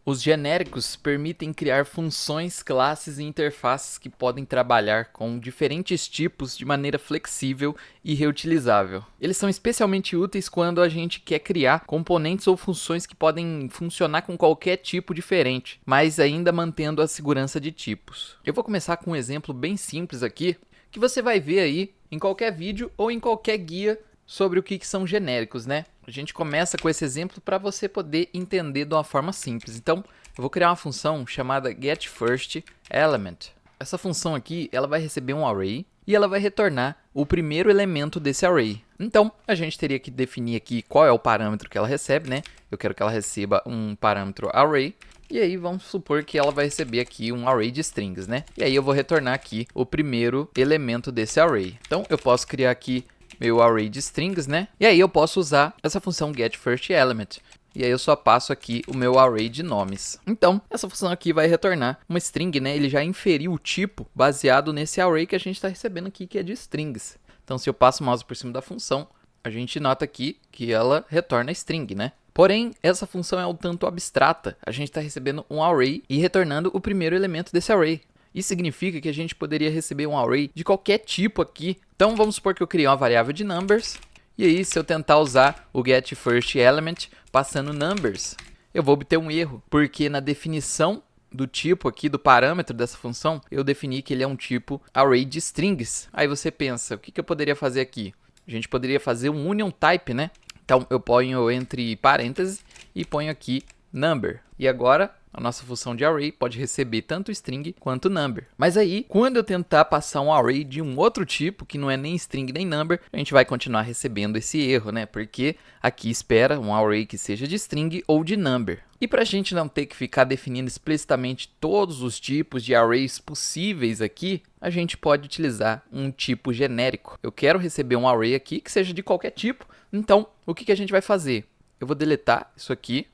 Os genéricos permitem criar funções, classes e interfaces que podem trabalhar com diferentes tipos de maneira flexível e reutilizável. Eles são especialmente úteis quando a gente quer criar componentes ou funções que podem funcionar com qualquer tipo diferente, mas ainda mantendo a segurança de tipos. Eu vou começar com um exemplo bem simples aqui, que você vai ver aí em qualquer vídeo ou em qualquer guia sobre o que são genéricos, né? A gente começa com esse exemplo para você poder entender de uma forma simples. Então, eu vou criar uma função chamada getFirstElement. Essa função aqui, ela vai receber um array e ela vai retornar o primeiro elemento desse array. Então, a gente teria que definir aqui qual é o parâmetro que ela recebe, né? Eu quero que ela receba um parâmetro array. E aí, vamos supor que ela vai receber aqui um array de strings, né? E aí, eu vou retornar aqui o primeiro elemento desse array. Então, eu posso criar aqui meu array de strings, né? E aí eu posso usar essa função getFirstElement. E aí eu só passo aqui o meu array de nomes. Então, essa função aqui vai retornar uma string, né? Ele já inferiu o tipo baseado nesse array que a gente está recebendo aqui, que é de strings. Então, se eu passo o mouse por cima da função, a gente nota aqui que ela retorna string, né? Porém, essa função é um tanto abstrata. A gente está recebendo um array e retornando o primeiro elemento desse array. Isso significa que a gente poderia receber um array de qualquer tipo aqui. Então, vamos supor que eu criei uma variável de numbers. E aí, se eu tentar usar o getFirstElement passando numbers, eu vou obter um erro. Porque na definição do tipo aqui, do parâmetro dessa função, eu defini que ele é um tipo array de strings. Aí você pensa, o que eu poderia fazer aqui? A gente poderia fazer um union type, né? Então, eu ponho entre parênteses e ponho aqui number. E agora, a nossa função de array pode receber tanto string quanto number. Mas aí, quando eu tentar passar um array de um outro tipo, que não é nem string nem number, a gente vai continuar recebendo esse erro, né? Porque aqui espera um array que seja de string ou de number. E para a gente não ter que ficar definindo explicitamente todos os tipos de arrays possíveis aqui, a gente pode utilizar um tipo genérico. Eu quero receber um array aqui que seja de qualquer tipo, então o que a gente vai fazer? Eu vou deletar isso aqui,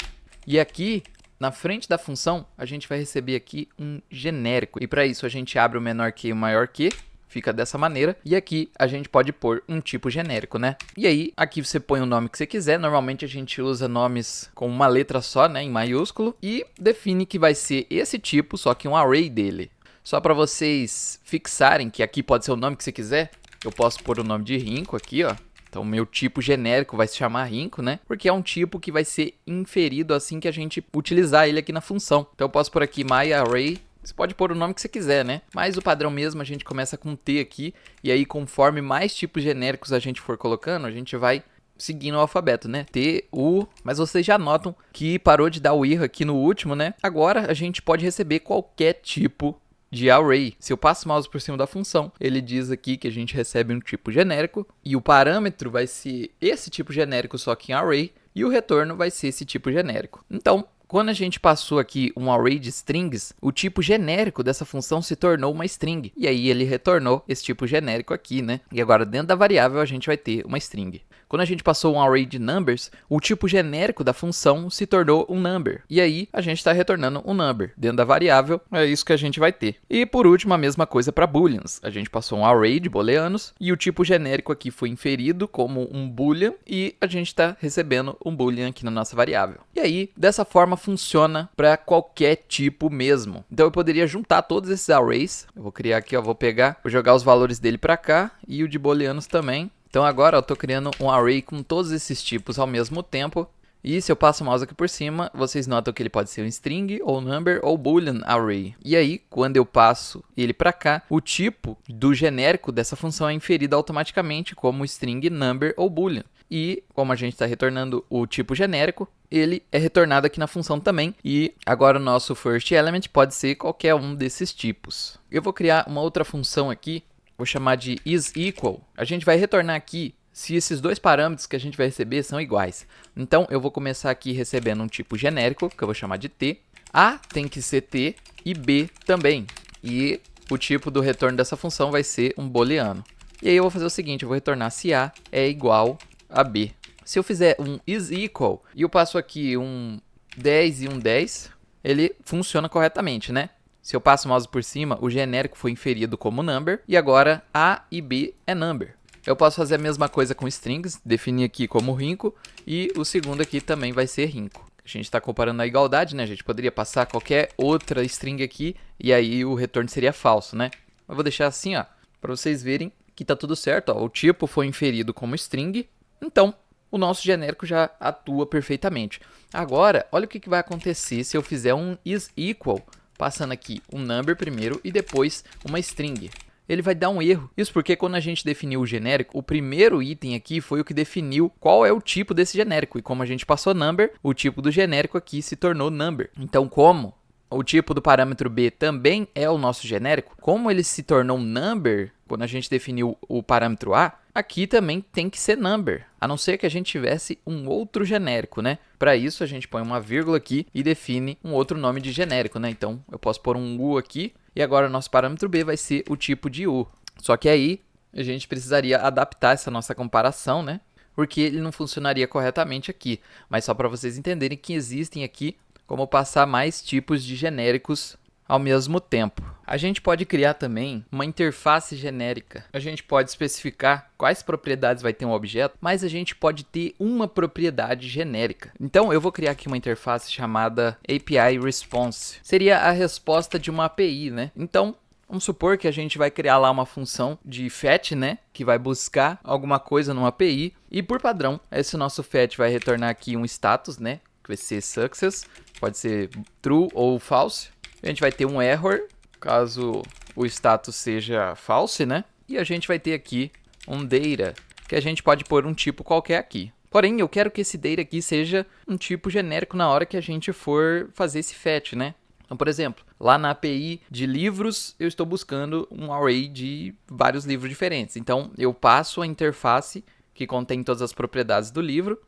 e aqui na frente da função, a gente vai receber aqui um genérico. E para isso, a gente abre o menor que e o maior que. Fica dessa maneira. E aqui, a gente pode pôr um tipo genérico, né? E aí, aqui você põe o nome que você quiser. Normalmente, a gente usa nomes com uma letra só, né? Em maiúsculo. E define que vai ser esse tipo, só que um array dele. Só para vocês fixarem que aqui pode ser o nome que você quiser, eu posso pôr o nome de Rinco aqui, ó. Então, o meu tipo genérico vai se chamar Rinco, né? Porque é um tipo que vai ser inferido assim que a gente utilizar ele aqui na função. Então, eu posso pôr aqui myArray. Você pode pôr o nome que você quiser, né? Mas o padrão mesmo, a gente começa com T aqui. E aí, conforme mais tipos genéricos a gente for colocando, a gente vai seguindo o alfabeto, né? T, U. Mas vocês já notam que parou de dar o erro aqui no último, né? Agora, a gente pode receber qualquer tipo de array. Se eu passo o mouse por cima da função, ele diz aqui que a gente recebe um tipo genérico e o parâmetro vai ser esse tipo genérico só que em array e o retorno vai ser esse tipo genérico. Então, quando a gente passou aqui um array de strings, o tipo genérico dessa função se tornou uma string. E aí ele retornou esse tipo genérico aqui, né? E agora dentro da variável a gente vai ter uma string. Quando a gente passou um array de numbers, o tipo genérico da função se tornou um number. E aí, a gente está retornando um number. Dentro da variável, é isso que a gente vai ter. E por último, a mesma coisa para booleans. A gente passou um array de booleanos e o tipo genérico aqui foi inferido como um boolean e a gente está recebendo um boolean aqui na nossa variável. E aí, dessa forma, funciona para qualquer tipo mesmo. Então, eu poderia juntar todos esses arrays. Eu vou criar aqui, ó, vou jogar os valores dele para cá e o de booleanos também. Então agora eu estou criando um array com todos esses tipos ao mesmo tempo. E se eu passo o mouse aqui por cima, vocês notam que ele pode ser um string, ou number, ou boolean array. E aí, quando eu passo ele para cá, o tipo do genérico dessa função é inferido automaticamente como string, number ou boolean. E como a gente está retornando o tipo genérico, ele é retornado aqui na função também. E agora o nosso firstElement pode ser qualquer um desses tipos. Eu vou criar uma outra função aqui. Vou chamar de isEqual. A gente vai retornar aqui se esses dois parâmetros que a gente vai receber são iguais. Então, eu vou começar aqui recebendo um tipo genérico, que eu vou chamar de T. A tem que ser T e B também. E o tipo do retorno dessa função vai ser um booleano. E aí eu vou fazer o seguinte, eu vou retornar se A é igual a B. Se eu fizer um isEqual e eu passo aqui um 10 e um 10, ele funciona corretamente, né? Se eu passo o mouse por cima, o genérico foi inferido como number e agora A e B é number. Eu posso fazer a mesma coisa com strings, definir aqui como Rinco e o segundo aqui também vai ser Rinco. A gente está comparando a igualdade, né? A gente poderia passar qualquer outra string aqui e aí o retorno seria falso, né? Eu vou deixar assim, ó, para vocês verem que tá tudo certo, ó. O tipo foi inferido como string, então o nosso genérico já atua perfeitamente. Agora, olha o que vai acontecer se eu fizer um isEqual, passando aqui um number primeiro e depois uma string. Ele vai dar um erro. Isso porque quando a gente definiu o genérico, o primeiro item aqui foi o que definiu qual é o tipo desse genérico. E como a gente passou number, o tipo do genérico aqui se tornou number. Então, como o tipo do parâmetro b também é o nosso genérico, como ele se tornou number quando a gente definiu o parâmetro a, aqui também tem que ser number, a não ser que a gente tivesse um outro genérico, né? Para isso, a gente põe uma vírgula aqui e define um outro nome de genérico, né? Então, eu posso pôr um u aqui e agora o nosso parâmetro b vai ser o tipo de u. Só que aí, a gente precisaria adaptar essa nossa comparação, né? Porque ele não funcionaria corretamente aqui. Mas só para vocês entenderem que existem aqui como passar mais tipos de genéricos ao mesmo tempo. A gente pode criar também uma interface genérica. A gente pode especificar quais propriedades vai ter um objeto, mas a gente pode ter uma propriedade genérica. Então, eu vou criar aqui uma interface chamada API Response. Seria a resposta de uma API, né? Então, vamos supor que a gente vai criar lá uma função de fetch, né? Que vai buscar alguma coisa numa API. E por padrão, esse nosso fetch vai retornar aqui um status, né? Que vai ser success, pode ser true ou false. A gente vai ter um error, caso o status seja false, né? E a gente vai ter aqui um data, que a gente pode pôr um tipo qualquer aqui. Porém, eu quero que esse data aqui seja um tipo genérico na hora que a gente for fazer esse fetch, né? Então, por exemplo, lá na API de livros, eu estou buscando um array de vários livros diferentes. Então, eu passo a interface que contém todas as propriedades do livro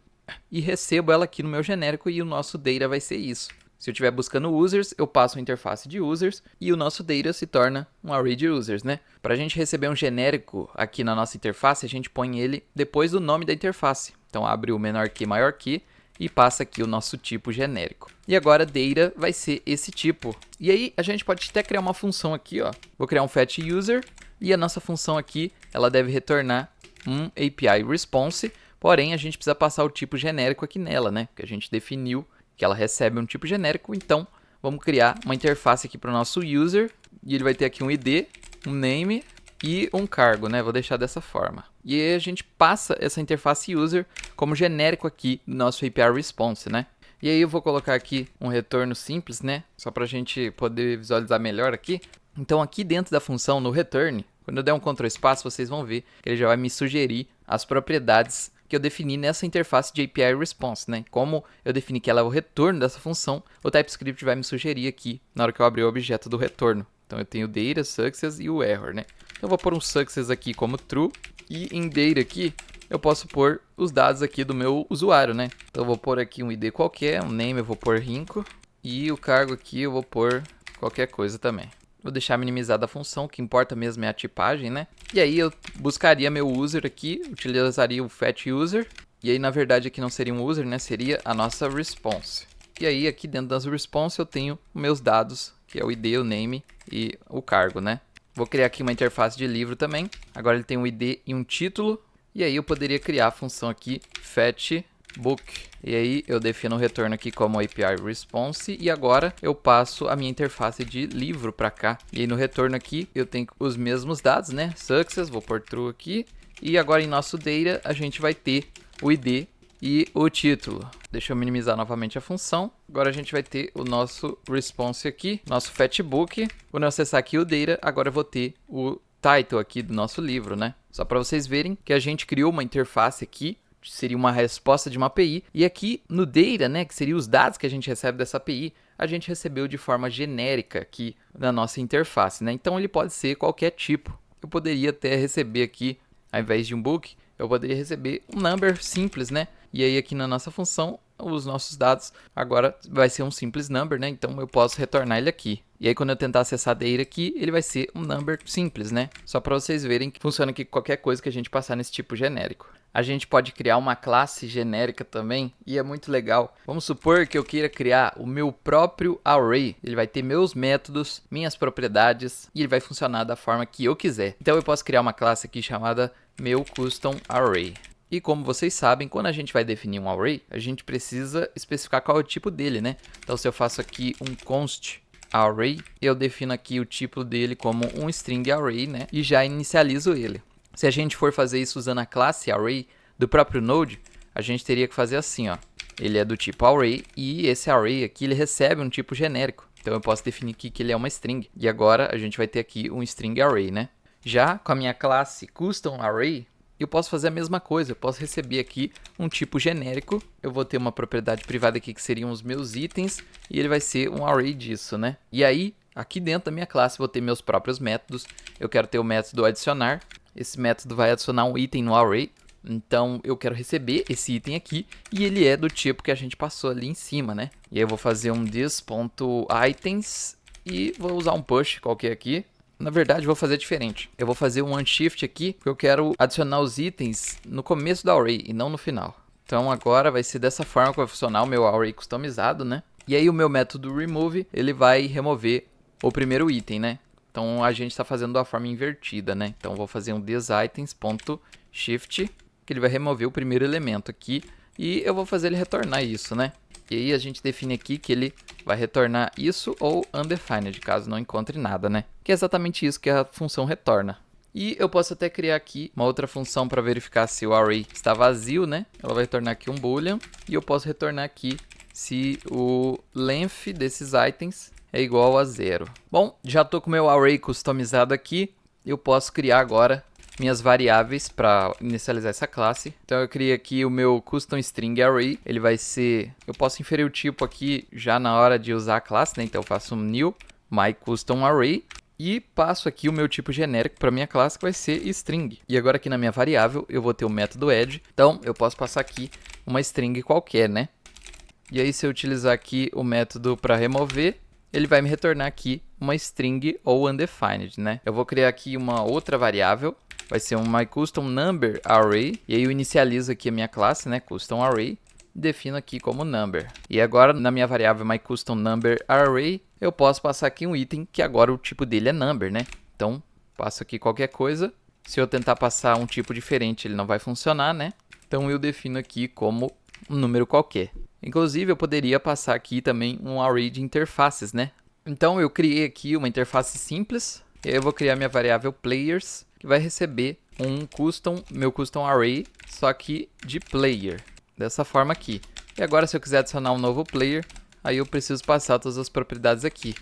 e recebo ela aqui no meu genérico e o nosso data vai ser isso. Se eu estiver buscando users, eu passo a interface de users e o nosso data se torna um array de users, né? Para a gente receber um genérico aqui na nossa interface, a gente põe ele depois do nome da interface. Então, abre o menor que, maior que e passa aqui o nosso tipo genérico. E agora, data vai ser esse tipo. E aí, a gente pode até criar uma função aqui, ó. Vou criar um fetch user e a nossa função aqui, ela deve retornar um API response. Porém, a gente precisa passar o tipo genérico aqui nela, né? Que a gente definiu que ela recebe um tipo genérico. Então, vamos criar uma interface aqui para o nosso user. E ele vai ter aqui um ID, um name e um cargo, né? Vou deixar dessa forma. E aí a gente passa essa interface user como genérico aqui no nosso API response, né? E aí eu vou colocar aqui um retorno simples, né? Só para a gente poder visualizar melhor aqui. Então, aqui dentro da função, no return, quando eu der um Ctrl espaço, vocês vão ver que ele já vai me sugerir as propriedades que eu defini nessa interface de API Response, né? Como eu defini que ela é o retorno dessa função, o TypeScript vai me sugerir aqui na hora que eu abrir o objeto do retorno. Então, eu tenho o data, success e o error, né? Então, eu vou pôr um success aqui como true e em data aqui eu posso pôr os dados aqui do meu usuário, né? Então, eu vou pôr aqui um ID qualquer, um name eu vou pôr Rinco e o cargo aqui eu vou pôr qualquer coisa também. Vou deixar minimizada a função, o que importa mesmo é a tipagem, né? E aí eu buscaria meu user aqui, utilizaria o fetch user. E aí, na verdade, aqui não seria um user, né? Seria a nossa response. E aí, aqui dentro das response, eu tenho meus dados, que é o ID, o name e o cargo, né? Vou criar aqui uma interface de livro também. Agora ele tem um ID e um título. E aí eu poderia criar a função aqui, fetch book. E aí eu defino o retorno aqui como API response e agora eu passo a minha interface de livro para cá. E aí no retorno aqui eu tenho os mesmos dados, né? Success, vou pôr true aqui. E agora em nosso data a gente vai ter o ID e o título. Deixa eu minimizar novamente a função. Agora a gente vai ter o nosso response aqui, nosso fetchbook. Quando eu acessar aqui o data, agora eu vou ter o title aqui do nosso livro, né? Só para vocês verem que a gente criou uma interface aqui, seria uma resposta de uma API. E aqui no data, né, que seria os dados que a gente recebe dessa API, a gente recebeu de forma genérica aqui na nossa interface, né? Então ele pode ser qualquer tipo. Eu poderia até receber aqui, ao invés de um book, eu poderia receber um number simples, né? E aí aqui na nossa função, os nossos dados agora vai ser um simples number, né? Então eu posso retornar ele aqui. E aí quando eu tentar acessar a data aqui, ele vai ser um number simples, né? Só para vocês verem que funciona aqui qualquer coisa que a gente passar nesse tipo genérico. A gente pode criar uma classe genérica também e é muito legal. Vamos supor que eu queira criar o meu próprio array. Ele vai ter meus métodos, minhas propriedades e ele vai funcionar da forma que eu quiser. Então eu posso criar uma classe aqui chamada meu custom array. E como vocês sabem, quando a gente vai definir um array, a gente precisa especificar qual é o tipo dele, né? Então, se eu faço aqui um const array, eu defino aqui o tipo dele como um string array, né? E já inicializo ele. Se a gente for fazer isso usando a classe array do próprio Node, a gente teria que fazer assim, ó. Ele é do tipo array e esse array aqui ele recebe um tipo genérico. Então, eu posso definir aqui que ele é uma string. E agora, a gente vai ter aqui um string array, né? Já com a minha classe custom array, eu posso fazer a mesma coisa, eu posso receber aqui um tipo genérico, eu vou ter uma propriedade privada aqui que seriam os meus itens, e ele vai ser um array disso, né? E aí, aqui dentro da minha classe, eu vou ter meus próprios métodos, eu quero ter o método adicionar, esse método vai adicionar um item no array, então eu quero receber esse item aqui, e ele é do tipo que a gente passou ali em cima, né? E aí eu vou fazer um this.items, e vou usar um push qualquer aqui. Na verdade, vou fazer diferente. Eu vou fazer um unshift aqui, porque eu quero adicionar os itens no começo do array e não no final. Então agora vai ser dessa forma que vai funcionar o meu array customizado, né? E aí o meu método remove, ele vai remover o primeiro item, né? Então a gente está fazendo da forma invertida, né? Então eu vou fazer um thisItems.shift, que ele vai remover o primeiro elemento aqui, e eu vou fazer ele retornar isso, né? E aí a gente define aqui que ele vai retornar isso ou undefined, caso não encontre nada, né? Que é exatamente isso que a função retorna. E eu posso até criar aqui uma outra função para verificar se o array está vazio, né? Ela vai retornar aqui um boolean e eu posso retornar aqui se o length desses itens é igual a 0. Bom, já estou com o meu array customizado aqui, eu posso criar agora minhas variáveis para inicializar essa classe. Então eu criei aqui o meu custom string array, ele vai ser, eu posso inferir o tipo aqui já na hora de usar a classe, né? Então eu faço um new my custom array e passo aqui o meu tipo genérico para minha classe, que vai ser string. E agora aqui na minha variável eu vou ter o método add, então eu posso passar aqui uma string qualquer, né? E aí se eu utilizar aqui o método para remover, ele vai me retornar aqui uma string ou undefined, né? Eu vou criar aqui uma outra variável, vai ser um myCustomNumberArray, e aí eu inicializo aqui a minha classe, né, customArray, e defino aqui como number. E agora na minha variável myCustomNumberArray, eu posso passar aqui um item que agora o tipo dele é number, né? Então, passo aqui qualquer coisa. Se eu tentar passar um tipo diferente, ele não vai funcionar, né? Então eu defino aqui como um número qualquer. Inclusive, eu poderia passar aqui também um array de interfaces, né? Então eu criei aqui uma interface simples, e aí eu vou criar minha variável players, que vai receber meu custom array, só que de player, dessa forma aqui. E agora se eu quiser adicionar um novo player, aí eu preciso passar todas as propriedades aqui.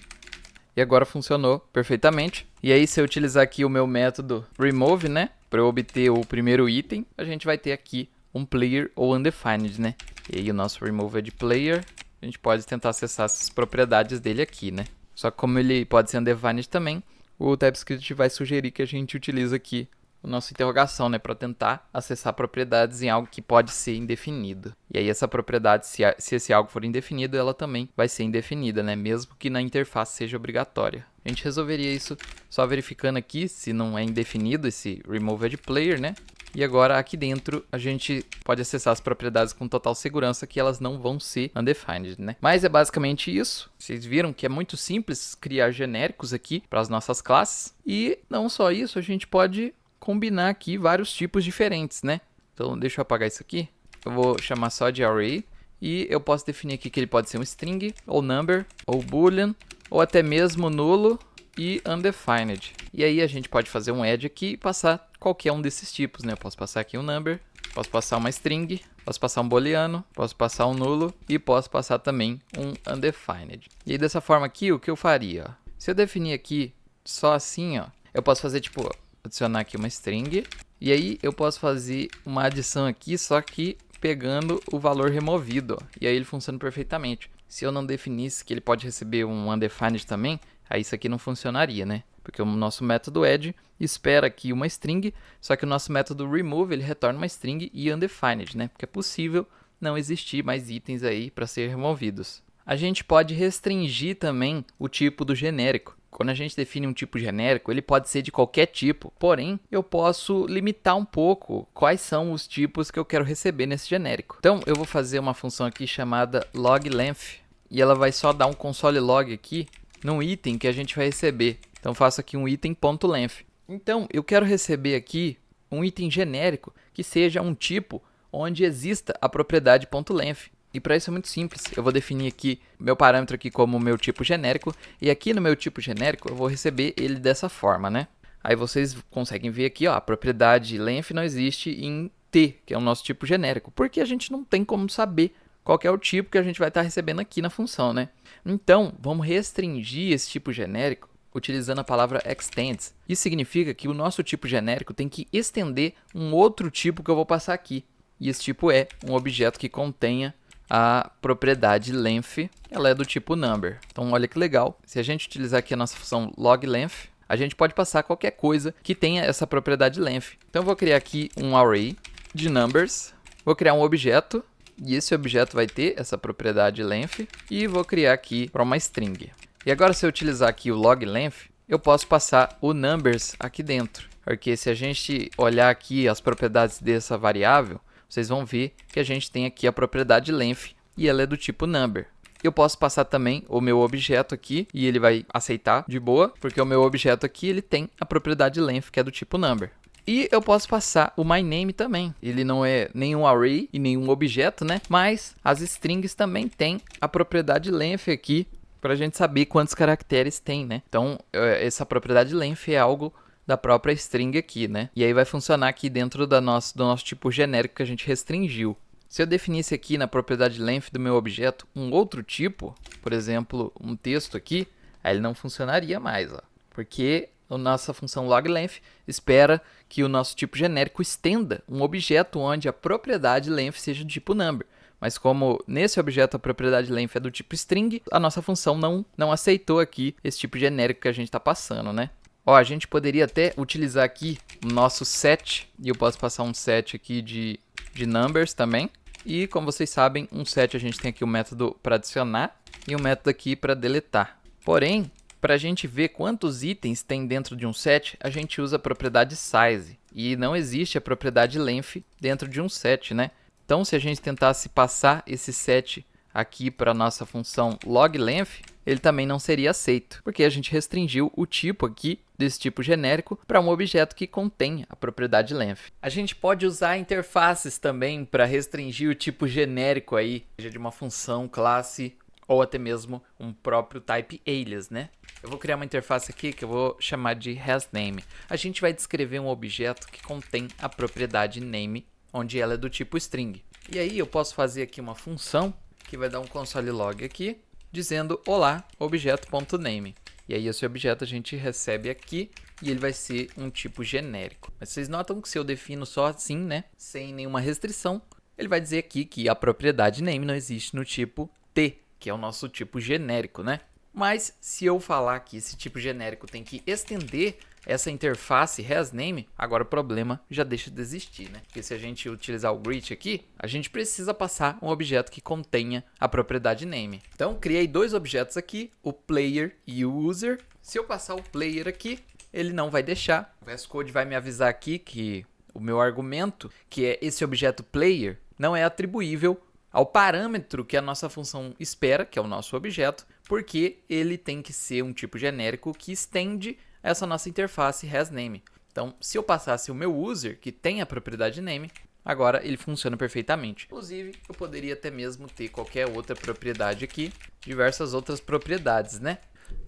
E agora funcionou perfeitamente. E aí se eu utilizar aqui o meu método remove, né, para eu obter o primeiro item, a gente vai ter aqui um player ou undefined, né? E aí o nosso remove é de player, a gente pode tentar acessar essas propriedades dele aqui, né? Só que como ele pode ser undefined também, o TypeScript vai sugerir que a gente utilize aqui a nossa interrogação, né, para tentar acessar propriedades em algo que pode ser indefinido. E aí essa propriedade, se esse algo for indefinido, ela também vai ser indefinida, né, mesmo que na interface seja obrigatória. A gente resolveria isso só verificando aqui se não é indefinido esse removedPlayer, né? E agora aqui dentro a gente pode acessar as propriedades com total segurança que elas não vão ser undefined, né? Mas é basicamente isso. Vocês viram que é muito simples criar genéricos aqui para as nossas classes. E não só isso, a gente pode combinar aqui vários tipos diferentes, né? Então deixa eu apagar isso aqui. Eu vou chamar só de array. E eu posso definir aqui que ele pode ser um string, ou number, ou boolean, ou até mesmo nulo e undefined. E aí a gente pode fazer um add aqui e passar qualquer um desses tipos, né? Eu posso passar aqui um number, posso passar uma string, posso passar um booleano, posso passar um nulo e posso passar também um undefined. E aí dessa forma aqui, o que eu faria? Ó? Se eu definir aqui só assim, ó, eu posso fazer tipo, adicionar aqui uma string, e aí eu posso fazer uma adição aqui, só que pegando o valor removido, ó, e aí ele funciona perfeitamente. Se eu não definisse que ele pode receber um undefined também, aí isso aqui não funcionaria, né? Porque o nosso método add espera aqui uma string, só que o nosso método remove ele retorna uma string e undefined, né? Porque é possível não existir mais itens aí para ser removidos. A gente pode restringir também o tipo do genérico. Quando a gente define um tipo genérico, ele pode ser de qualquer tipo, porém, eu posso limitar um pouco quais são os tipos que eu quero receber nesse genérico. Então, eu vou fazer uma função aqui chamada logLength, e ela vai só dar um console log aqui num item que a gente vai receber. Então, eu faço aqui um item.length. Então, eu quero receber aqui um item genérico que seja um tipo onde exista a propriedade .length. E para isso é muito simples, eu vou definir aqui meu parâmetro aqui como meu tipo genérico, e aqui no meu tipo genérico eu vou receber ele dessa forma, né? Aí vocês conseguem ver aqui, ó, a propriedade length não existe em T, que é o nosso tipo genérico, porque a gente não tem como saber qual que é o tipo que a gente vai estar recebendo aqui na função, né? Então, vamos restringir esse tipo genérico utilizando a palavra extends. Isso significa que o nosso tipo genérico tem que estender um outro tipo que eu vou passar aqui. E esse tipo é um objeto que contenha a propriedade length, ela é do tipo number. Então, olha que legal. Se a gente utilizar aqui a nossa função log_length, a gente pode passar qualquer coisa que tenha essa propriedade length. Então, eu vou criar aqui um array de numbers, vou criar um objeto, e esse objeto vai ter essa propriedade length, e vou criar aqui para uma string. E agora, se eu utilizar aqui o log_length, eu posso passar o numbers aqui dentro, porque se a gente olhar aqui as propriedades dessa variável, vocês vão ver que a gente tem aqui a propriedade length e ela é do tipo number. Eu posso passar também o meu objeto aqui e ele vai aceitar de boa, porque o meu objeto aqui ele tem a propriedade length que é do tipo number. E eu posso passar o myName também. Ele não é nenhum array e nenhum objeto, né? Mas as strings também têm a propriedade length aqui para a gente saber quantos caracteres tem, né? Então, essa propriedade length é algo da própria string aqui, né? E aí vai funcionar aqui dentro do nosso tipo genérico que a gente restringiu. Se eu definisse aqui na propriedade length do meu objeto um outro tipo, por exemplo, um texto aqui, aí ele não funcionaria mais, ó, porque a nossa função log_length espera que o nosso tipo genérico estenda um objeto onde a propriedade length seja do tipo number. Mas como nesse objeto a propriedade length é do tipo string, a nossa função não aceitou aqui esse tipo genérico que a gente está passando, né? Ó, a gente poderia até utilizar aqui o nosso set, e eu posso passar um set aqui de numbers também. E como vocês sabem, um set a gente tem aqui um método para adicionar e um método aqui para deletar. Porém, para a gente ver quantos itens tem dentro de um set, a gente usa a propriedade size. E não existe a propriedade length dentro de um set, né? Então, se a gente tentasse passar esse set aqui para a nossa função log_length, ele também não seria aceito, porque a gente restringiu o tipo aqui desse tipo genérico para um objeto que contém a propriedade length. A gente pode usar interfaces também para restringir o tipo genérico aí, seja de uma função, classe ou até mesmo um próprio type alias, né? Eu vou criar uma interface aqui que eu vou chamar de hasName. A gente vai descrever um objeto que contém a propriedade name, onde ela é do tipo string. E aí eu posso fazer aqui uma função que vai dar um console log aqui, dizendo olá, objeto.name. E aí esse objeto a gente recebe aqui e ele vai ser um tipo genérico. Mas vocês notam que se eu defino só assim, né, sem nenhuma restrição, ele vai dizer aqui que a propriedade name não existe no tipo T, que é o nosso tipo genérico, né? Mas se eu falar que esse tipo genérico tem que estender essa interface hasName, agora o problema já deixa de existir, né? Porque se a gente utilizar o greet aqui, a gente precisa passar um objeto que contenha a propriedade name. Então, criei dois objetos aqui, o player e o user. Se eu passar o player aqui, ele não vai deixar. O VS Code vai me avisar aqui que o meu argumento, que é esse objeto player, não é atribuível ao parâmetro que a nossa função espera, que é o nosso objeto, porque ele tem que ser um tipo genérico que estende essa nossa interface hasName. Então, se eu passasse o meu user, que tem a propriedade name, agora ele funciona perfeitamente. Inclusive, eu poderia até mesmo ter qualquer outra propriedade aqui, diversas outras propriedades, né?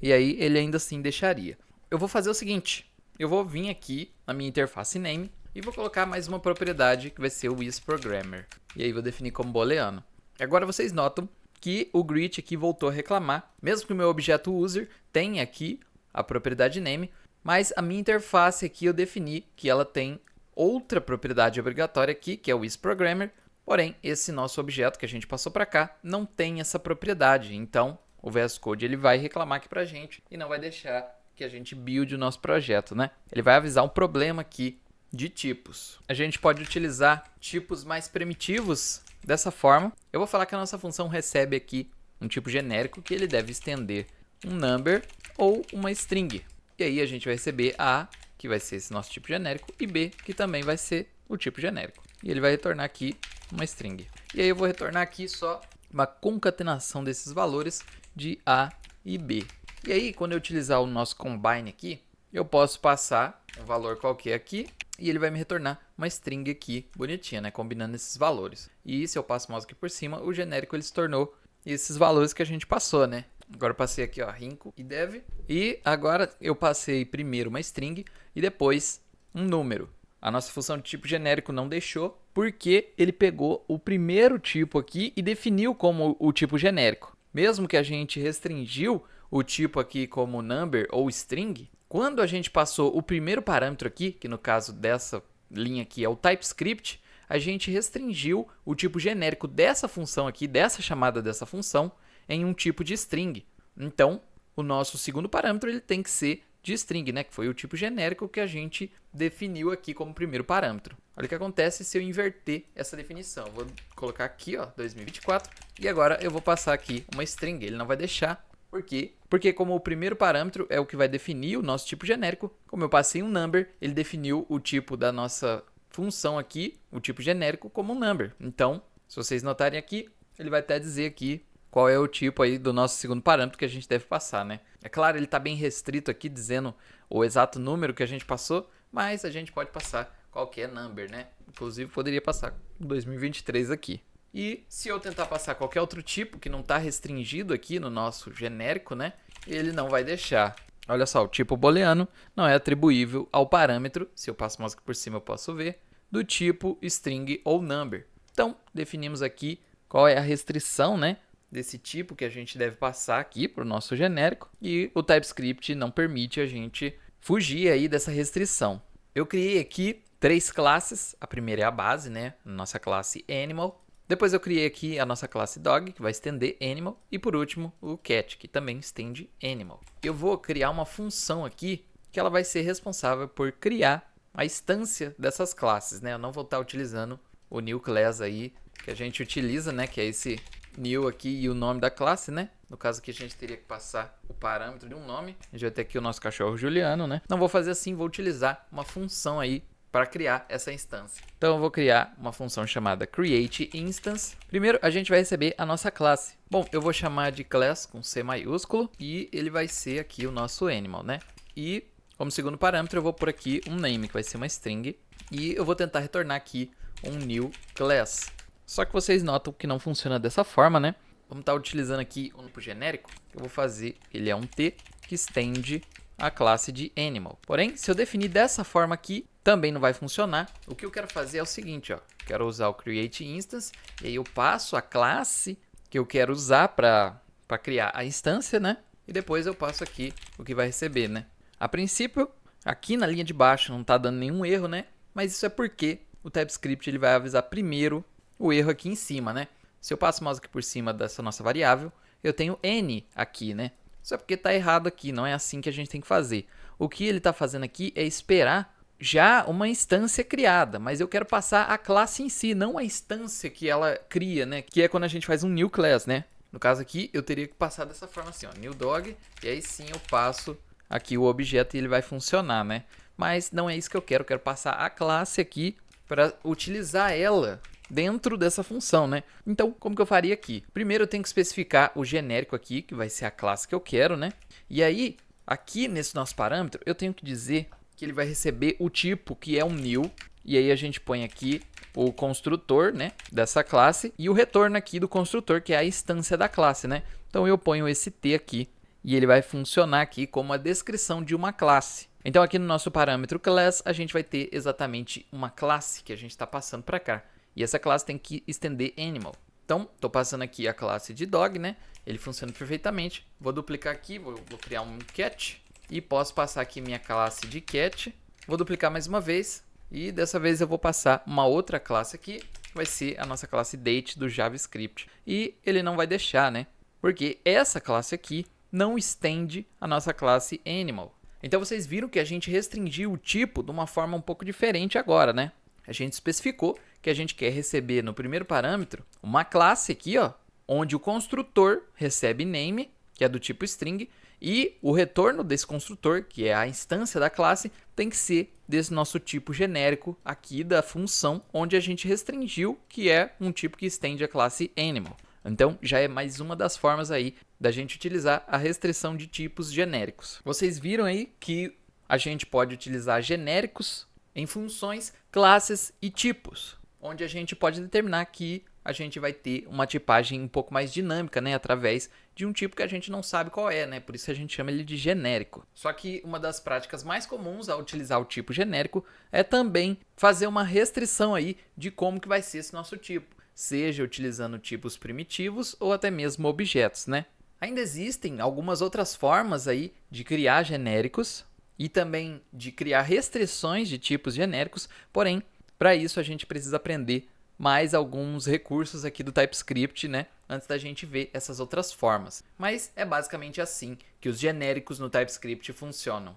E aí ele ainda assim deixaria. Eu vou fazer o seguinte, eu vou vir aqui na minha interface name e vou colocar mais uma propriedade que vai ser o isProgrammer. E aí vou definir como booleano. Agora vocês notam que o greet aqui voltou a reclamar, mesmo que o meu objeto user tenha aqui a propriedade name, mas a minha interface aqui eu defini que ela tem outra propriedade obrigatória aqui, que é o isProgrammer, porém esse nosso objeto que a gente passou para cá não tem essa propriedade, então o VS Code ele vai reclamar aqui para a gente e não vai deixar que a gente build o nosso projeto, né? Ele vai avisar um problema aqui de tipos. A gente pode utilizar tipos mais primitivos dessa forma. Eu vou falar que a nossa função recebe aqui um tipo genérico que ele deve estender um number ou uma string. E aí a gente vai receber A, que vai ser esse nosso tipo genérico, e B, que também vai ser o tipo genérico. E ele vai retornar aqui uma string. E aí eu vou retornar aqui só uma concatenação desses valores de A e B. E aí, quando eu utilizar o nosso combine aqui, eu posso passar um valor qualquer aqui e ele vai me retornar uma string aqui bonitinha, né, combinando esses valores. E se eu passo o mouse aqui por cima, o genérico ele se tornou esses valores que a gente passou, né? Agora eu passei aqui, ó, rinco e dev, e agora eu passei primeiro uma string e depois um número. A nossa função de tipo genérico não deixou, porque ele pegou o primeiro tipo aqui e definiu como o tipo genérico. Mesmo que a gente restringiu o tipo aqui como number ou string, quando a gente passou o primeiro parâmetro aqui, que no caso dessa linha aqui é o TypeScript, a gente restringiu o tipo genérico dessa função aqui, dessa chamada dessa função, em um tipo de string. Então, o nosso segundo parâmetro ele tem que ser de string, né? Que foi o tipo genérico que a gente definiu aqui como primeiro parâmetro. Olha o que acontece se eu inverter essa definição. Vou colocar aqui, ó, 2024, e agora eu vou passar aqui uma string. Ele não vai deixar. Por quê? Porque como o primeiro parâmetro é o que vai definir o nosso tipo genérico, como eu passei um number, ele definiu o tipo da nossa função aqui, o tipo genérico, como um number. Então, se vocês notarem aqui, ele vai até dizer aqui qual é o tipo aí do nosso segundo parâmetro que a gente deve passar, né? É claro, ele está bem restrito aqui, dizendo o exato número que a gente passou, mas a gente pode passar qualquer number, né? Inclusive, poderia passar 2023 aqui. E se eu tentar passar qualquer outro tipo que não está restringido aqui no nosso genérico, né? Ele não vai deixar. Olha só, o tipo booleano não é atribuível ao parâmetro, se eu passo o mouse aqui por cima eu posso ver, do tipo string ou number. Então, definimos aqui qual é a restrição, né, desse tipo que a gente deve passar aqui para o nosso genérico, e o TypeScript não permite a gente fugir aí dessa restrição. Eu criei aqui 3 classes, a primeira é a base, né, nossa classe Animal. Depois eu criei aqui a nossa classe Dog, que vai estender Animal. E por último, o Cat, que também estende Animal. Eu vou criar uma função aqui, que ela vai ser responsável por criar a instância dessas classes, né? Eu não vou estar utilizando o new class aí, que a gente utiliza, né? Que é esse new aqui e o nome da classe, né? No caso aqui a gente teria que passar o parâmetro de um nome. A gente vai ter aqui o nosso cachorro Juliano, né? Não vou fazer assim, vou utilizar uma função aí para criar essa instância. Então eu vou criar uma função chamada createInstance. Primeiro a gente vai receber a nossa classe. Bom, eu vou chamar de class com C maiúsculo e ele vai ser aqui o nosso animal, né? E como segundo parâmetro eu vou por aqui um name, que vai ser uma string, e eu vou tentar retornar aqui um new class. Só que vocês notam que não funciona dessa forma, né? Vamos estar utilizando aqui um tipo genérico. Eu vou fazer, ele é um T que estende a classe de animal. Porém, se eu definir dessa forma aqui, também não vai funcionar. O que eu quero fazer é o seguinte, ó. Quero usar o createInstance, e aí eu passo a classe que eu quero usar para criar a instância, né? E depois eu passo aqui o que vai receber, né? A princípio, aqui na linha de baixo não está dando nenhum erro, né? Mas isso é porque o TypeScript ele vai avisar primeiro o erro aqui em cima, né? Se eu passo o mouse aqui por cima dessa nossa variável, eu tenho n aqui, né? Isso é porque está errado aqui, não é assim que a gente tem que fazer. O que ele está fazendo aqui é esperar já uma instância criada, mas eu quero passar a classe em si, não a instância que ela cria, né? Que é quando a gente faz um new class, né? No caso aqui, eu teria que passar dessa forma assim, ó, new dog, e aí sim eu passo aqui o objeto e ele vai funcionar, né? Mas não é isso que eu quero passar a classe aqui para utilizar ela dentro dessa função, né? Então, como que eu faria aqui? Primeiro eu tenho que especificar o genérico aqui, que vai ser a classe que eu quero, né? E aí, aqui nesse nosso parâmetro, eu tenho que dizer que ele vai receber o tipo que é um new, e aí a gente põe aqui o construtor, né, dessa classe, e o retorno aqui do construtor, que é a instância da classe, né? Então eu ponho esse T aqui, e ele vai funcionar aqui como a descrição de uma classe. Então aqui no nosso parâmetro class, a gente vai ter exatamente uma classe que a gente está passando para cá. E essa classe tem que estender animal. Então, estou passando aqui a classe de dog, né? Ele funciona perfeitamente. Vou duplicar aqui, vou criar um cat. E posso passar aqui minha classe de cat. Vou duplicar mais uma vez. E dessa vez eu vou passar uma outra classe aqui, que vai ser a nossa classe date do JavaScript. E ele não vai deixar, né? Porque essa classe aqui não estende a nossa classe animal. Então vocês viram que a gente restringiu o tipo de uma forma um pouco diferente agora, né? A gente especificou que a gente quer receber no primeiro parâmetro uma classe aqui, ó, onde o construtor recebe name, que é do tipo string, e o retorno desse construtor, que é a instância da classe, tem que ser desse nosso tipo genérico aqui da função, onde a gente restringiu, que é um tipo que estende a classe animal. Então, já é mais uma das formas aí da gente utilizar a restrição de tipos genéricos. Vocês viram aí que a gente pode utilizar genéricos em funções, classes e tipos, onde a gente pode determinar que a gente vai ter uma tipagem um pouco mais dinâmica, né, através de um tipo que a gente não sabe qual é, né? Por isso a gente chama ele de genérico. Só que uma das práticas mais comuns ao utilizar o tipo genérico é também fazer uma restrição aí de como que vai ser esse nosso tipo, seja utilizando tipos primitivos ou até mesmo objetos, né? Ainda existem algumas outras formas aí de criar genéricos e também de criar restrições de tipos genéricos, porém, para isso a gente precisa aprender mais alguns recursos aqui do TypeScript, né? Antes da gente ver essas outras formas. Mas é basicamente assim que os genéricos no TypeScript funcionam.